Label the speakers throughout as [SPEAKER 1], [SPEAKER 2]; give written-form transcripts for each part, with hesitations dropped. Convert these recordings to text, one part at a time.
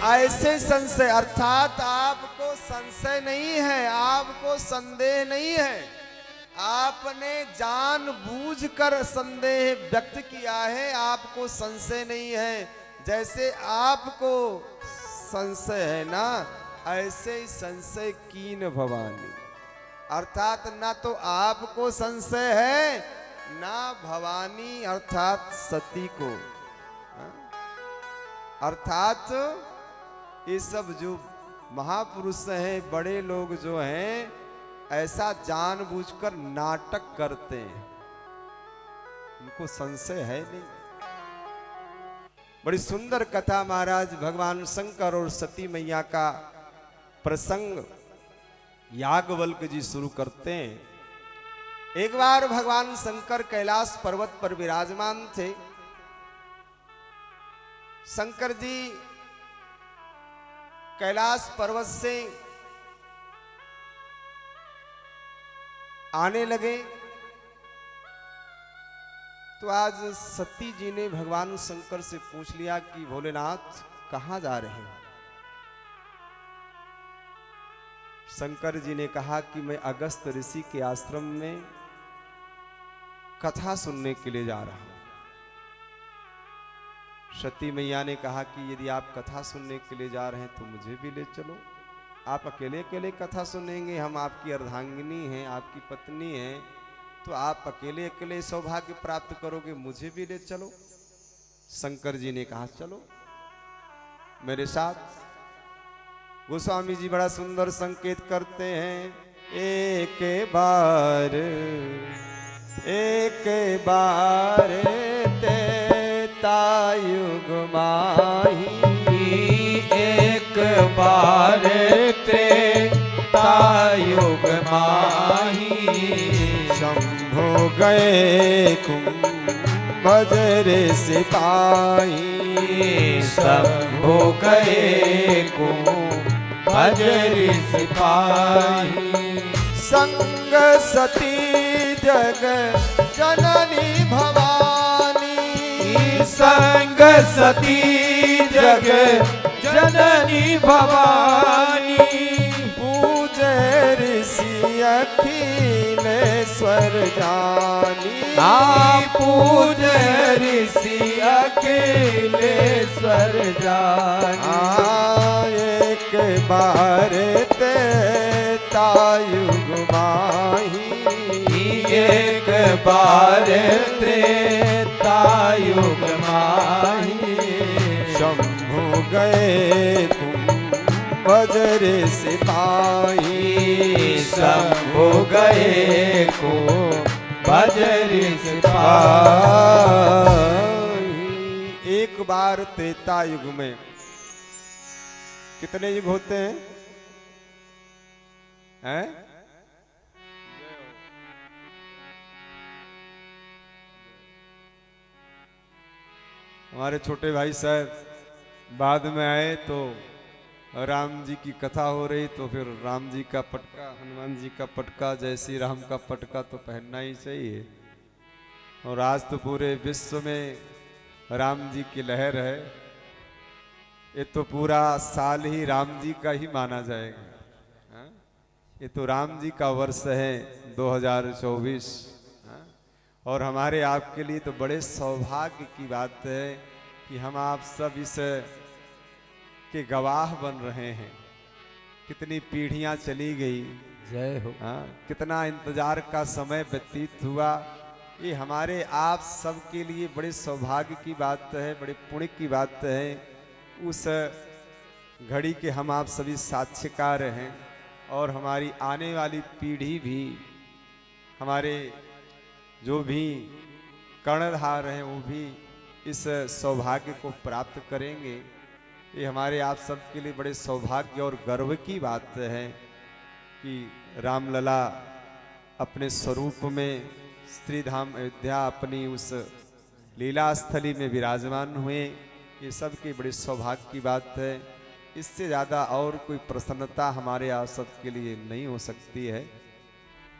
[SPEAKER 1] ऐसे संशय अर्थात आपको संशय नहीं है, आपको संदेह नहीं है, आपने जानबूझकर संदेह व्यक्त किया है, आपको संशय नहीं है। जैसे आपको संशय है ना, ऐसे ही संशय कीन भवानी, अर्थात ना तो आपको संशय है ना भवानी अर्थात सती को। अर्थात ये सब जो महापुरुष हैं, बड़े लोग जो हैं, ऐसा जानबूझकर नाटक करते हैं, उनको संशय है नहीं। बड़ी सुंदर कथा महाराज भगवान शंकर और सती मैया का प्रसंग याज्ञवल्क्य जी शुरू करते हैं। एक बार भगवान शंकर कैलाश पर्वत पर विराजमान थे। शंकर जी कैलाश पर्वत से आने लगे तो आज सती जी ने भगवान शंकर से पूछ लिया कि भोलेनाथ कहां जा रहे हैं। शंकर जी ने कहा कि मैं अगस्त ऋषि के आश्रम में कथा सुनने के लिए जा रहा हूं। सती मैया ने कहा कि यदि आप कथा सुनने के लिए जा रहे हैं तो मुझे भी ले चलो। आप अकेले अकेले कथा सुनेंगे, हम आपकी अर्धांगिनी हैं, आपकी पत्नी हैं, तो आप अकेले अकेले सौभाग्य प्राप्त करोगे, मुझे भी ले चलो। शंकर जी ने कहा चलो मेरे साथ। गोस्वामी जी बड़ा सुंदर संकेत करते हैं, एक बार तेता युग माही,
[SPEAKER 2] एक बार त्रेता युग माही,
[SPEAKER 1] शंभो गए कुंभज रे सिपाही,
[SPEAKER 2] शंभो गए कुंभज रे सिपाही,
[SPEAKER 1] संग सती जग जननी भवानी,
[SPEAKER 2] संग सती जग जननी भवानी,
[SPEAKER 1] पूजे ऋषि अखिलेश्वर जानी,
[SPEAKER 2] पूज ऋषि अखिलेश्वर जानी,
[SPEAKER 1] एक बार तेता युग माही,
[SPEAKER 2] एक बार त्रेता युग माही,
[SPEAKER 1] शंभु गए कुंभज रे सिपाही,
[SPEAKER 2] शंभु गए कुंभज रे सिपाही।
[SPEAKER 1] एक बार त्रेता युग में कितने युग होते हैं? हैं? हमारे छोटे भाई साहब बाद में आए तो राम जी की कथा हो रही, तो फिर राम जी का पटका, हनुमान जी का पटका, जय श्री राम का पटका तो पहनना ही चाहिए। और आज तो पूरे विश्व में राम जी की लहर है, ये तो पूरा साल ही राम जी का ही माना जाएगा। हाँ? ये तो राम जी का वर्ष है 2024। और हमारे आपके लिए तो बड़े सौभाग्य की बात है कि हम आप सब इस के गवाह बन रहे हैं। कितनी पीढ़ियां चली गई,
[SPEAKER 2] जय हो।
[SPEAKER 1] हाँ, कितना इंतजार का समय व्यतीत हुआ, ये हमारे आप सब के लिए बड़े सौभाग्य की बात है, बड़े पुण्य की बात है। उस घड़ी के हम आप सभी साक्षीकार हैं और हमारी आने वाली पीढ़ी भी, हमारे जो भी कर्णधार हैं वो भी इस सौभाग्य को प्राप्त करेंगे। ये हमारे आप सब के लिए बड़े सौभाग्य और गर्व की बात है कि रामलला अपने स्वरूप में श्रीधाम अयोध्या अपनी उस लीला स्थली में विराजमान हुए। ये सब की बड़ी सौभाग्य की बात है। इससे ज़्यादा और कोई प्रसन्नता हमारे आप सब के लिए नहीं हो सकती है।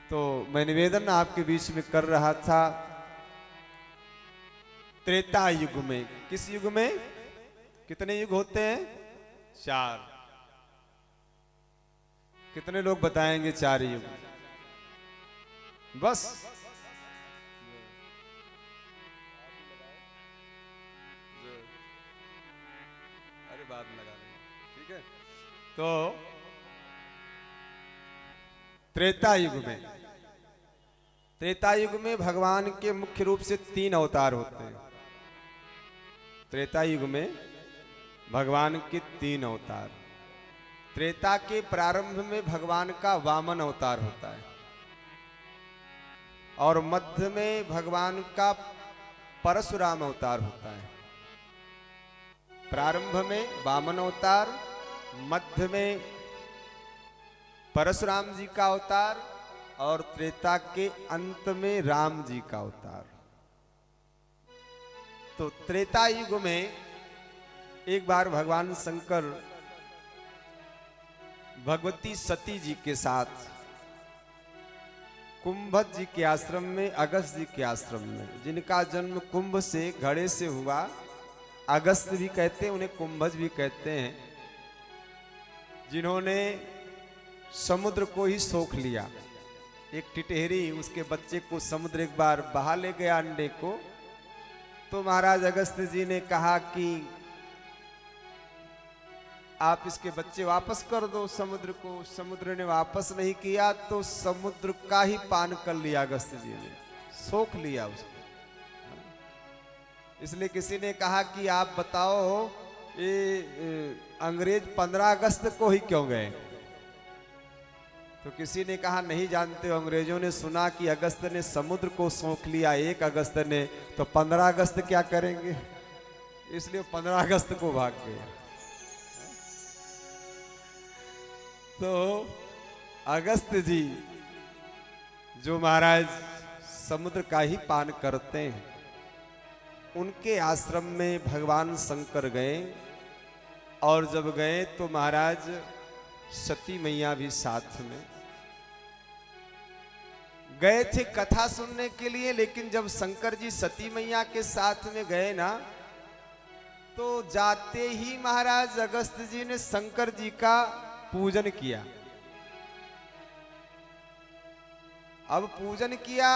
[SPEAKER 1] तो मैं निवेदन आपके बीच में कर रहा था, त्रेता युग में, किस युग में कितने युग होते हैं? 4। कितने लोग बताएंगे 4 युग? बस अरे बाद में लगा लेंगे, ठीक है। तो त्रेता युग में भगवान के मुख्य रूप से 3 अवतार होते हैं। त्रेता युग में भगवान के 3 अवतार। त्रेता के प्रारंभ में भगवान का वामन अवतार होता है और मध्य में भगवान का परशुराम अवतार होता है। प्रारंभ में वामन अवतार, मध्य में परशुराम जी का अवतार और त्रेता के अंत में राम जी का अवतार। तो त्रेता युग में एक बार भगवान शंकर भगवती सती जी के साथ कुंभज जी के आश्रम में, अगस्त जी के आश्रम में, जिनका जन्म कुंभ से, घड़े से हुआ, अगस्त भी कहते हैं उन्हें, कुंभज भी कहते हैं, जिन्होंने समुद्र को ही सोख लिया। एक टिटहरी उसके बच्चे को समुद्र एक बार बहा ले गया, अंडे को। तो महाराज अगस्त जी ने कहा कि आप इसके बच्चे वापस कर दो समुद्र को। समुद्र ने वापस नहीं किया तो समुद्र का ही पान कर लिया अगस्त जी ने, सोख लिया उसको। इसलिए किसी ने कहा कि आप बताओ ये अंग्रेज 15 अगस्त को ही क्यों गए? तो किसी ने कहा नहीं जानते हो, अंग्रेजों ने सुना कि अगस्त ने समुद्र को सोख लिया 1 अगस्त ने, तो 15 अगस्त क्या करेंगे, इसलिए 15 अगस्त को भाग गए। तो अगस्त जी जो महाराज समुद्र का ही पान करते हैं, उनके आश्रम में भगवान शंकर गए। और जब गए तो महाराज सती मैया भी साथ में गए थे कथा सुनने के लिए। लेकिन जब शंकर जी सती मैया के साथ में गए ना, तो जाते ही महाराज अगस्त जी ने शंकर जी का पूजन किया। अब पूजन किया,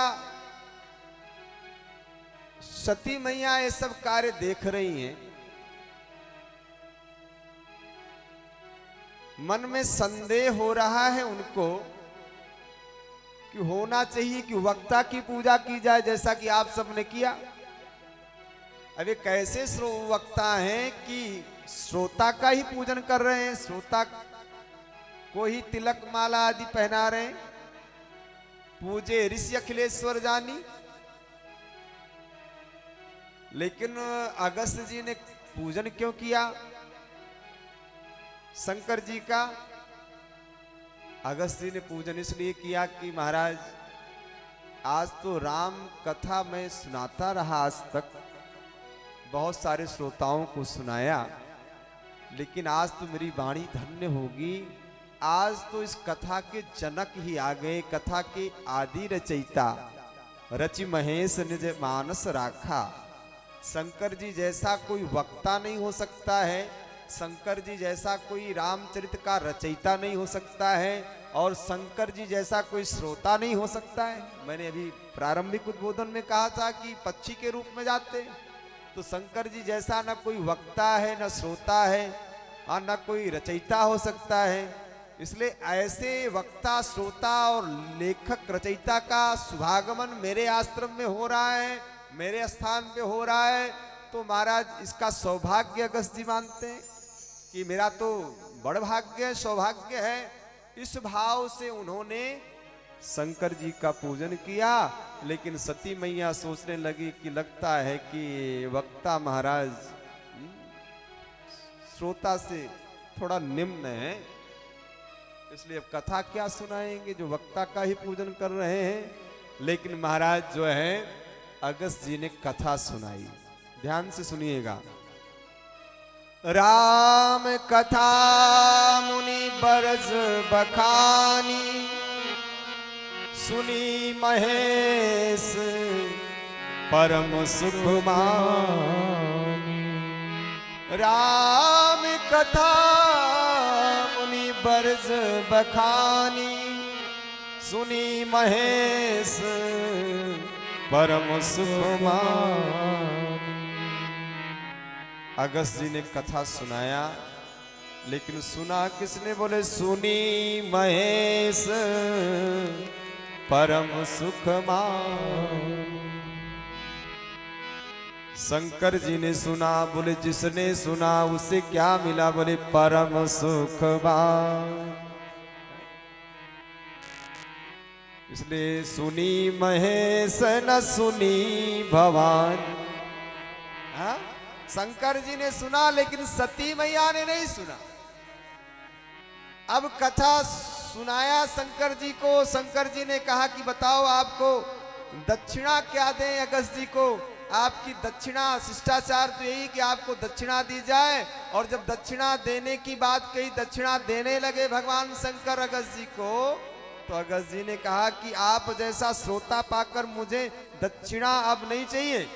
[SPEAKER 1] सती मैया ये सब कार्य देख रही हैं। मन में संदेह हो रहा है उनको कि होना चाहिए कि वक्ता की पूजा की जाए, जैसा कि आप सबने किया। अब ये कैसे वक्ता हैं कि श्रोता का ही पूजन कर रहे हैं, श्रोता को ही तिलक माला आदि पहना रहे हैं। पूजे ऋषि अखिलेश्वर जानी। लेकिन अगस्त जी ने पूजन क्यों किया शंकर जी का? अगस्त जी ने पूजन इसलिए किया कि महाराज आज तो राम कथा मैं सुनाता रहा, आज तक बहुत सारे श्रोताओं को सुनाया, लेकिन आज तो मेरी वाणी धन्य होगी। आज तो इस कथा के जनक ही आ गए, कथा के आदि रचयिता। रचि महेश निज मानस राखा। शंकर जी जैसा कोई वक्ता नहीं हो सकता है, शंकर जी जैसा कोई रामचरित का रचयिता नहीं हो सकता है, और शंकर जी जैसा कोई श्रोता नहीं हो सकता है। मैंने अभी प्रारंभिक उद्बोधन में कहा था कि पक्षी के रूप में जाते, तो शंकर जी जैसा न कोई वक्ता है, न श्रोता है, और न कोई रचयिता हो सकता है। इसलिए ऐसे वक्ता, श्रोता और लेखक, रचयिता का शुभागमन मेरे आश्रम में हो रहा है, मेरे स्थान पे हो रहा है, तो महाराज इसका सौभाग्य अगस्त जी मानते हैं कि मेरा तो बड़ भाग्य है, सौभाग्य है। इस भाव से उन्होंने शंकर जी का पूजन किया। लेकिन सती मैया सोचने लगी कि लगता है कि वक्ता महाराज श्रोता से थोड़ा निम्न है, इसलिए अब कथा क्या सुनाएंगे, जो वक्ता का ही पूजन कर रहे हैं। लेकिन महाराज जो है अगस्त जी ने कथा सुनाई। ध्यान से सुनिएगा। राम कथा मुनि बरस बखानी, सुनी महेश परम सुख मानी। राम कथा बरस बखानी, सुनी महेश परम सुख मानी। अगस्त जी ने कथा सुनाया, लेकिन सुना किसने? बोले सुनी महेश परम सुख मानी। शंकर जी ने सुना, बोले जिसने सुना उसे क्या मिला? बोले परम सुख मानी। इसलिए सुनी महेश न सुनी भवानी। हाँ? शंकर जी ने सुना, लेकिन सती मैया ने नहीं सुना। अब कथा सुनाया शंकर जी को। शंकर जी ने कहा कि बताओ आपको दक्षिणा क्या दें अगस्त जी को? आपकी दक्षिणा, शिष्टाचार तो यही कि आपको दक्षिणा दी जाए। और जब दक्षिणा देने की बात कही, दक्षिणा देने लगे भगवान शंकर अगस्त जी को, तो अगस्त जी ने कहा कि आप जैसा श्रोता पाकर मुझे दक्षिणा अब नहीं चाहिए।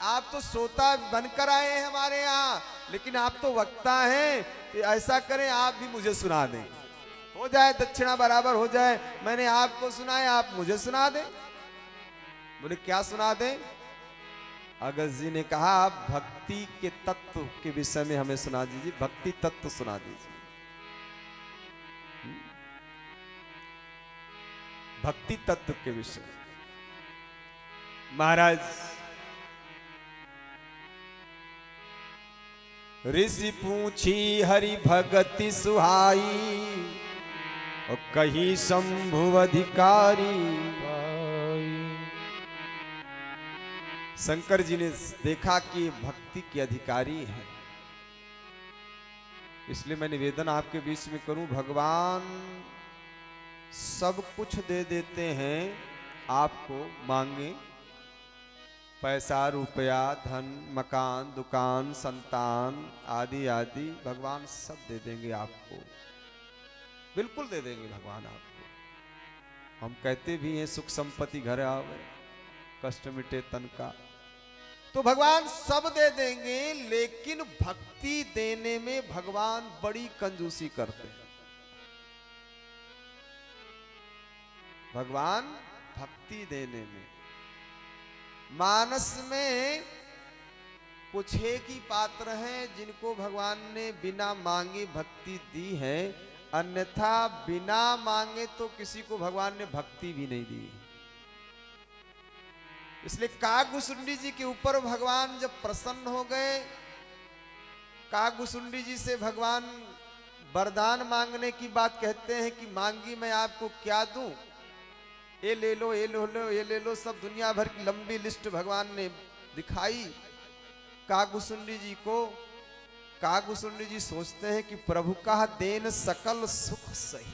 [SPEAKER 1] आप तो श्रोता बनकर आए हैं हमारे यहाँ, लेकिन आप तो वक्ता हैं, कि ऐसा करें आप भी मुझे सुना दें, हो जाए दक्षिणा बराबर हो जाए। मैंने आपको सुनाया, आप मुझे सुना दें। बोले क्या सुना दें? अगस्त जी ने कहा आप भक्ति के तत्व के विषय में हमें सुना दीजिए, भक्ति तत्व सुना दीजिए। भक्ति तत्व के विषय। महाराज ऋषि पूछी हरि भगति सुहाई, और कही शंभु अधिकारी। शंकर जी ने देखा कि भक्ति के अधिकारी है, इसलिए मैं निवेदन आपके बीच में करूं। भगवान सब कुछ दे देते हैं आपको, मांगे पैसा रुपया धन मकान दुकान संतान आदि आदि, भगवान सब दे देंगे आपको, बिल्कुल दे देंगे भगवान आपको। हम कहते भी हैं सुख संपत्ति घर आवे कष्ट मिटे तन का, तो भगवान सब दे देंगे। लेकिन भक्ति देने में भगवान बड़ी कंजूसी करते हैं। भगवान भक्ति देने में, मानस में कुछ एक ही पात्र हैं जिनको भगवान ने बिना मांगे भक्ति दी है, अन्यथा बिना मांगे तो किसी को भगवान ने भक्ति भी नहीं दी। इसलिए कागभूषुंडी जी के ऊपर भगवान जब प्रसन्न हो गए, कागभूषुंडी जी से भगवान वरदान मांगने की बात कहते हैं कि मांगी मैं आपको क्या दूं, ये ले लो ये ले लो ये ले लो, सब दुनिया भर की लंबी लिस्ट भगवान ने दिखाई कागभूषुंडी जी को। कागभूषुंडी जी सोचते हैं कि प्रभु का देन सकल सुख सही।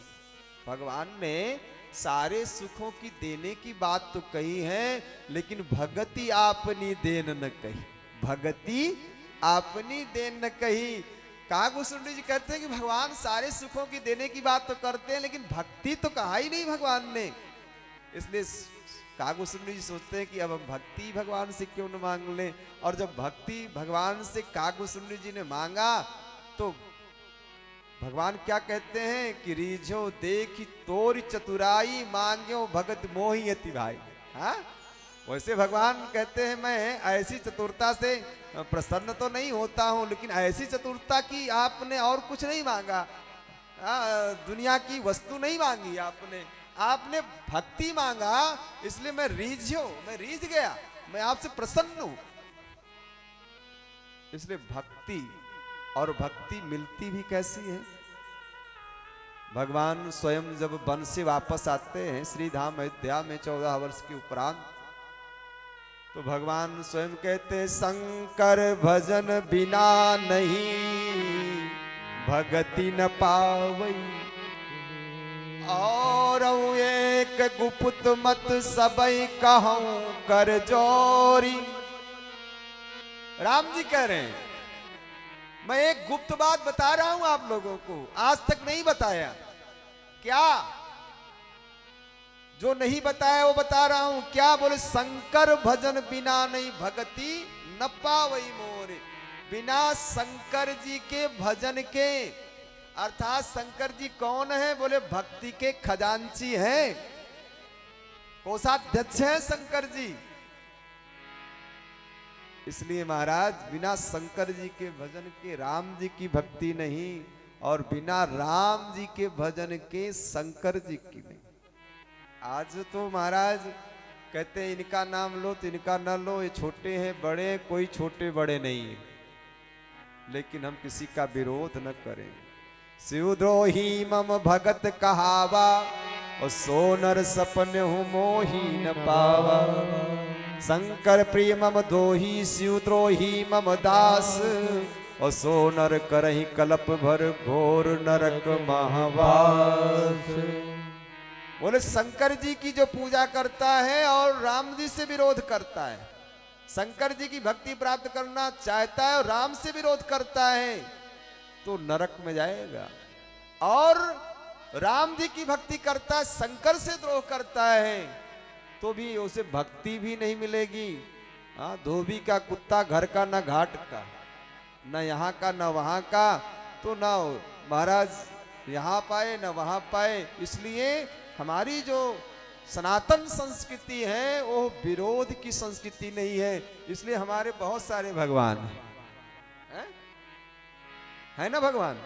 [SPEAKER 1] भगवान ने सारे सुखों की देने की बात तो कही है, लेकिन भगति आपनी देन न कही, भगति आपनी देन न कही। कागभूषुंडी जी कहते हैं कि भगवान सारे सुखों की देने की बात तो करते हैं, लेकिन भक्ति तो कहा ही नहीं भगवान ने। इसलिए कागभूषुंडी जी सोचते हैं कि अब हम भक्ति भगवान से क्यों न मांग लें। और जब भक्ति भगवान से कागभूषुंडी जी ने मांगा, तो भगवान क्या कहते हैं कि रीझो देखी तोरी चतुराई, मांग्यो भगत मोहि अति भाई। हाँ, वैसे भगवान कहते हैं मैं ऐसी चतुरता से प्रसन्न तो नहीं होता हूं, लेकिन ऐसी चतुरता की आपने और कुछ नहीं मांगा, दुनिया की वस्तु नहीं मांगी आपने, आपने भक्ति मांगा। इसलिए मैं रीझ गया, मैं आपसे प्रसन्न हूं। इसलिए भक्ति, और भक्ति मिलती भी कैसी है? भगवान स्वयं जब वन से वापस आते हैं श्री धाम अयोध्या में 14 वर्ष के उपरांत, तो भगवान स्वयं कहते हैं शंकर भजन बिना नहीं भगति न पावई, और एक गुप्त मत सबई कहूं कर जोरी। राम जी कह रहे हैं मैं एक गुप्त बात बता रहा हूं आप लोगों को, आज तक नहीं बताया। क्या? जो नहीं बताया वो बता रहा हूं। क्या? बोले शंकर भजन बिना नहीं भगति न पावई मोरे। बिना शंकर जी के भजन के अर्थात शंकर जी कौन है? बोले भक्ति के खजांची हैं, कोषाध्यक्ष हैं शंकर जी। इसलिए महाराज बिना शंकर जी के भजन के राम जी की भक्ति नहीं, और बिना राम जी के भजन के शंकर जी की नहीं। आज तो महाराज कहते हैं इनका नाम लो तो इनका न लो, ये छोटे हैं बड़े हैं, कोई छोटे बड़े नहीं है, लेकिन हम किसी का विरोध न करें। शिवद्रोही मम भगत कहावा, और सोनर सपन हूँ मोही न पावा। शंकर प्रिय मम दोही, शिवद्रोही मम दास, और सोनर करही कलप भर घोर नरक महावास। बोले शंकर जी की जो पूजा करता है और राम जी से विरोध करता है, शंकर जी की भक्ति प्राप्त करना चाहता है और राम से विरोध करता है, तो नरक में जाएगा। और राम जी की भक्ति करता है, शंकर से द्रोह करता है, तो भी उसे भक्ति भी नहीं मिलेगी। हाँ, धोबी का कुत्ता घर का ना घाट का, न यहाँ का न वहाँ का, तो ना महाराज यहाँ पाए न वहाँ पाए। इसलिए हमारी जो सनातन संस्कृति है वो विरोध की संस्कृति नहीं है। इसलिए हमारे बहुत सारे भगवान हैं, है ना भगवान।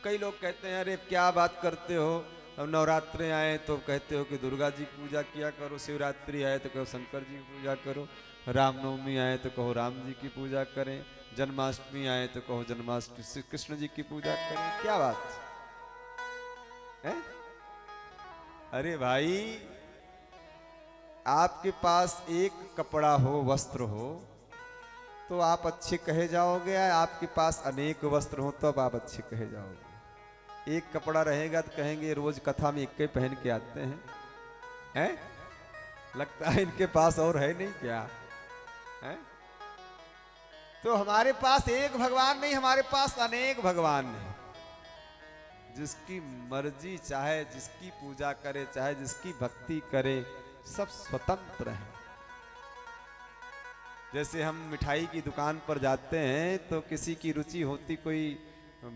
[SPEAKER 1] कई लोग कहते हैं अरे क्या बात करते हो, अब नवरात्रे आए तो कहते हो कि दुर्गा जी की पूजा किया करो, शिवरात्रि आए तो कहो शंकर जी की पूजा करो, रामनवमी आए तो कहो राम जी की पूजा करें, जन्माष्टमी आए तो कहो जन्माष्टमी श्री कृष्ण जी की पूजा करें। क्या बात है? अरे भाई, आपके पास एक कपड़ा हो, वस्त्र हो, तो आप अच्छे कहे जाओगे, आपके पास अनेक वस्त्र हो तब आप अच्छे कहे जाओगे। एक कपड़ा रहेगा तो कहेंगे रोज कथा में एक ही पहन के आते हैं, लगता है इनके पास और है नहीं क्या है? तो हमारे पास एक भगवान नहीं, हमारे पास अनेक भगवान हैं। जिसकी मर्जी चाहे जिसकी पूजा करे, चाहे जिसकी भक्ति करे, सब स्वतंत्र है। जैसे हम मिठाई की दुकान पर जाते हैं तो किसी की रुचि होती, कोई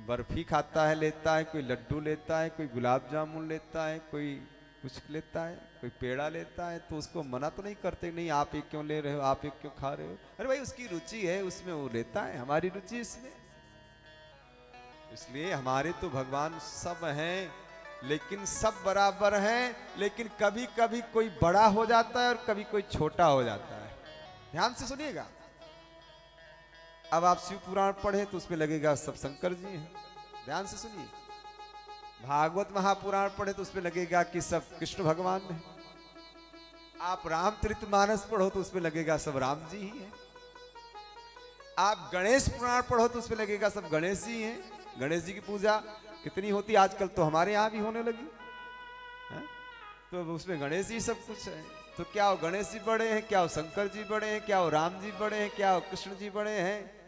[SPEAKER 1] बर्फी खाता है लेता है, कोई लड्डू लेता है, कोई गुलाब जामुन लेता है, कोई कुछ लेता है, कोई पेड़ा लेता है, तो उसको मना तो नहीं करते, नहीं आप एक क्यों ले रहे हो, आप एक क्यों खा रहे हो। अरे भाई उसकी रुचि है उसमें, वो लेता है, हमारी रुचि इसमें। इसलिए हमारे तो भगवान सब हैं, लेकिन सब बराबर हैं, लेकिन कभी कभी कोई बड़ा हो जाता है और कभी कोई छोटा हो जाता है। ध्यान से सुनिएगा। अब आप शिव पुराण पढ़े तो उसमें लगेगा सब शंकर जी हैं, ध्यान से सुनिए। भागवत महापुराण पढ़े तो उसमें लगेगा कि सब कृष्ण भगवान हैं। आप रामचरितमानस पढ़ो तो उसमें लगेगा सब राम जी ही हैं। आप गणेश पुराण पढ़ो तो उसमें लगेगा सब गणेश जी हैं। गणेश जी की पूजा कितनी होती आजकल, तो हमारे यहाँ भी होने लगी है? तो उसमें गणेश जी सब कुछ है। तो क्या वो गणेश जी बड़े हैं, क्या वो शंकर जी बड़े हैं, क्या वो राम जी बड़े हैं, क्या वो कृष्ण जी बड़े हैं?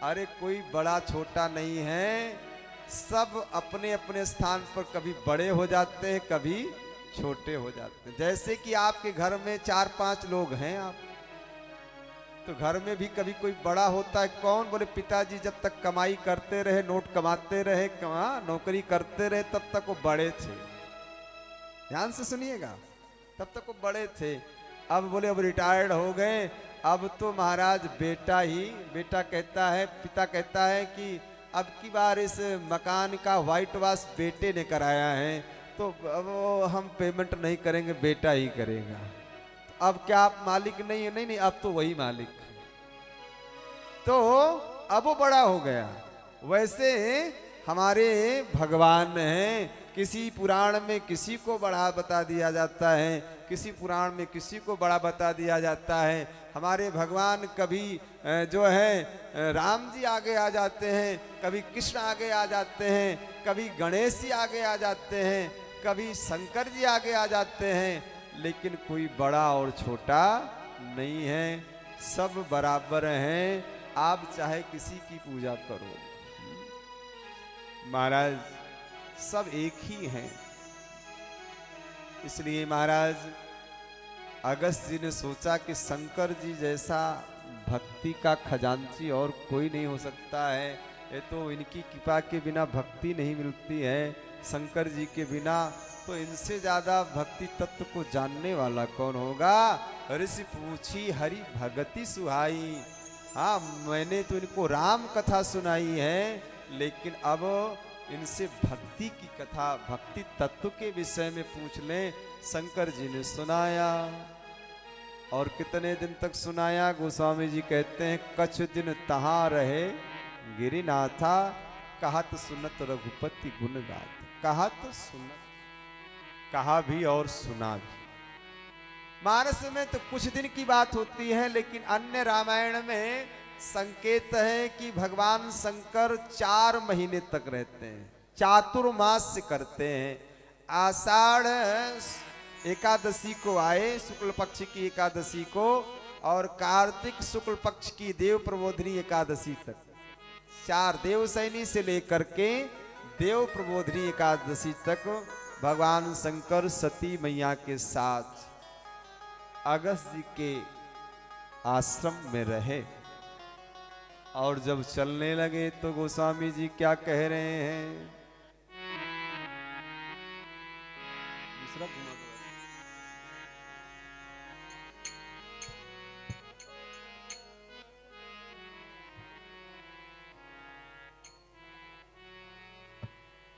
[SPEAKER 1] अरे कोई बड़ा छोटा नहीं है, सब अपने अपने स्थान पर कभी बड़े हो जाते हैं, कभी छोटे हो जाते हैं। जैसे कि आपके घर में 4-5 लोग हैं आप, तो घर में भी कभी कोई बड़ा होता है। कौन? बोले पिताजी जब तक कमाई करते रहे, नोट कमाते रहे, नौकरी करते रहे, तब तक वो बड़े थे। ध्यान से सुनिएगा, तब तक वो बड़े थे। अब बोले अब रिटायर्ड हो गए, अब तो महाराज बेटा कहता है, पिता कहता है कि अब की बार इस मकान का व्हाइट वॉश बेटे ने कराया है, तो अब हम पेमेंट नहीं करेंगे, बेटा ही करेगा। अब क्या आप मालिक नहीं है? नहीं, अब तो वही मालिक। तो अब वो बड़ा हो गया। वैसे हमारे भगवान हैं, किसी पुराण में किसी को बड़ा बता दिया जाता है, किसी पुराण में किसी को बड़ा बता दिया जाता है। हमारे भगवान कभी जो है राम जी आगे आ जाते हैं, कभी कृष्ण आगे आ जाते हैं, कभी गणेश जी आगे आ जाते हैं, कभी शंकर जी आगे आ जाते हैं, लेकिन कोई बड़ा और छोटा नहीं है, सब बराबर हैं। आप चाहे किसी की पूजा करो, महाराज सब एक ही हैं। इसलिए महाराज अगस्त जी ने सोचा कि शंकर जी जैसा भक्ति का खजांची और कोई नहीं हो सकता है। ये तो इनकी कृपा के बिना भक्ति नहीं मिलती है, शंकर जी के बिना। तो इनसे ज्यादा भक्ति तत्व को जानने वाला कौन होगा? ऋषि पूछी हरि भगति सुहाई। हाँ, मैंने तो इनको राम कथा सुनाई है, लेकिन अब इनसे भक्ति की कथा, भक्ति तत्व के विषय में पूछ लें। शंकर जी ने सुनाया, और कितने दिन तक सुनाया? गोस्वामी जी कहते हैं कछ दिन तहां रहे गिरिनाथा, कहत सुनत रघुपति गुण गाथ। कहत सुनत, कहा भी और सुना भी। मानस में तो कुछ दिन की बात होती है, लेकिन अन्य रामायण में संकेत है कि भगवान शंकर 4 महीने तक रहते हैं, चातुर्मास करते हैं। आषाढ़ एकादशी को आए, शुक्ल पक्ष की एकादशी को, और कार्तिक शुक्ल पक्ष की देव प्रबोधिनी एकादशी तक, 4 देवसैनी से लेकर के देव प्रबोधिनी एकादशी तक भगवान शंकर सती मैया के साथ अगस्त जी के आश्रम में रहे। और जब चलने लगे तो गोस्वामी जी क्या कह रहे हैं? दूसरा